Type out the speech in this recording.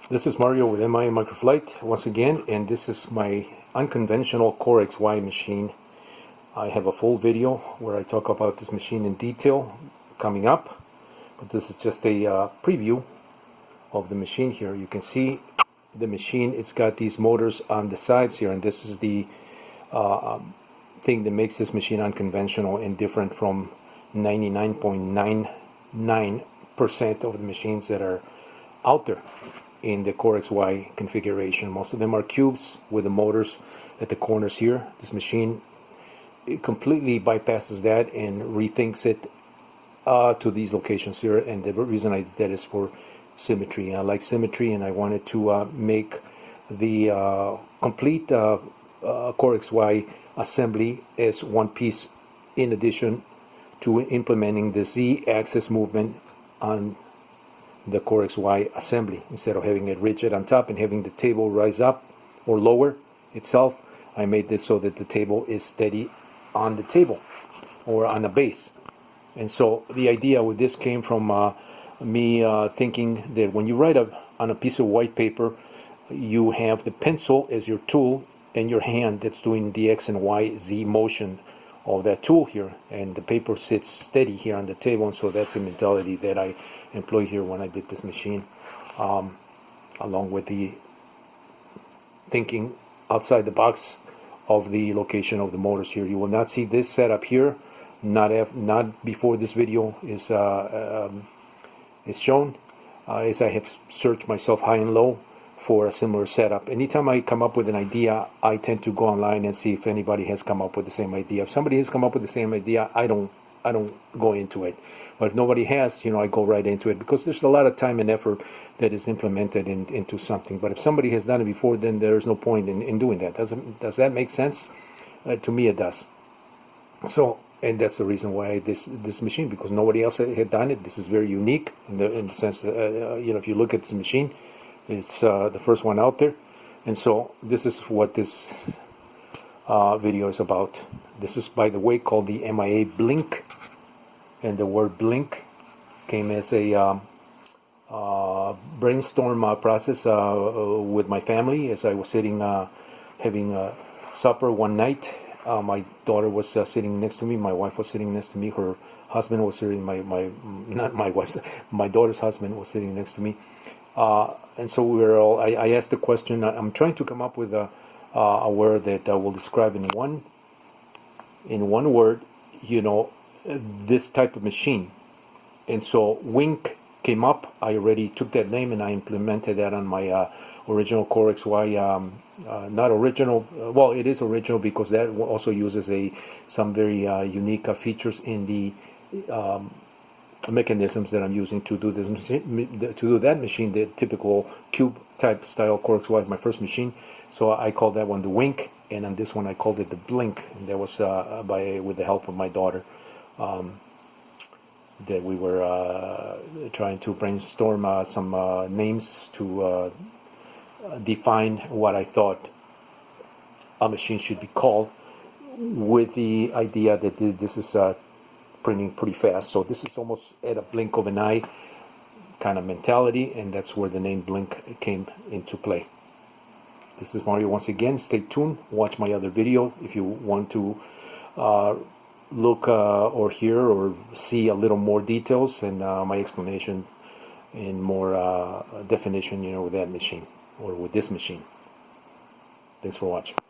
This is Mario with MI Microflight once again, and this is my unconventional Core XY machine. I have a full video where I talk about this machine in detail coming up, but this is just a preview of the machine here. You can see the machine, it's got these motors on the sides here, and this is the thing that makes this machine unconventional and different from 99.99% of the machines that are out there in the Core XY configuration. Most of them are cubes with the motors at the corners here. This machine, it completely bypasses that and rethinks it to these locations here, and the reason I did that is for symmetry. I like symmetry, and I wanted to make the complete Core XY assembly as one piece, in addition to implementing the Z-axis movement on the Core XY assembly. Instead of having it rigid on top and having the table rise up or lower itself, I made this so that the table is steady on the table or on the base. And so the idea with this came from me thinking that when you write on a piece of white paper, you have the pencil as your tool and your hand that's doing the X and Y, Z motion of that tool here, and the paper sits steady here on the table. And so that's the mentality that I employed here when I did this machine, along with the thinking outside the box of the location of the motors here. You will not see this setup here, not before this video is shown, as I have searched myself high and low for a similar setup. Anytime I come up with an idea, I tend to go online and see if anybody has come up with the same idea. If somebody has come up with the same idea, I don't go into it. But if nobody has, I go right into it, because there's a lot of time and effort that is implemented into something. But if somebody has done it before, then there's no point in doing that. Does that make sense? To me, it does. So, and that's the reason why this machine, because nobody else had done it. This is very unique in the sense that, if you look at this machine, it's the first one out there. And so this is what this video is about. This is, by the way, called the MIA Blink, and the word blink came as a brainstorm process with my family as I was sitting having supper one night. My daughter was sitting next to me, my wife was sitting next to me, her husband was sitting, my daughter's husband was sitting next to me. And so we were all, I asked the question, I'm trying to come up with a word that I will describe in one word, this type of machine. And so Wink came up. I already took that name and I implemented that on my original Core XY, not original, well, it is original because that also uses some very unique features in the mechanisms that I'm using to do this machine, that machine, the typical cube type style Core XY, my first machine. So I called that one the Wink, and on this one I called it the Blink. And that was with the help of my daughter, that we were trying to brainstorm some names to define what I thought a machine should be called, with the idea that this is printing pretty fast. So this is almost at a blink of an eye kind of mentality, and that's where the name Blink came into play. This is Mario once again. Stay tuned. Watch my other video if you want to look or hear or see a little more details and my explanation in more definition, with that machine or with this machine. Thanks for watching.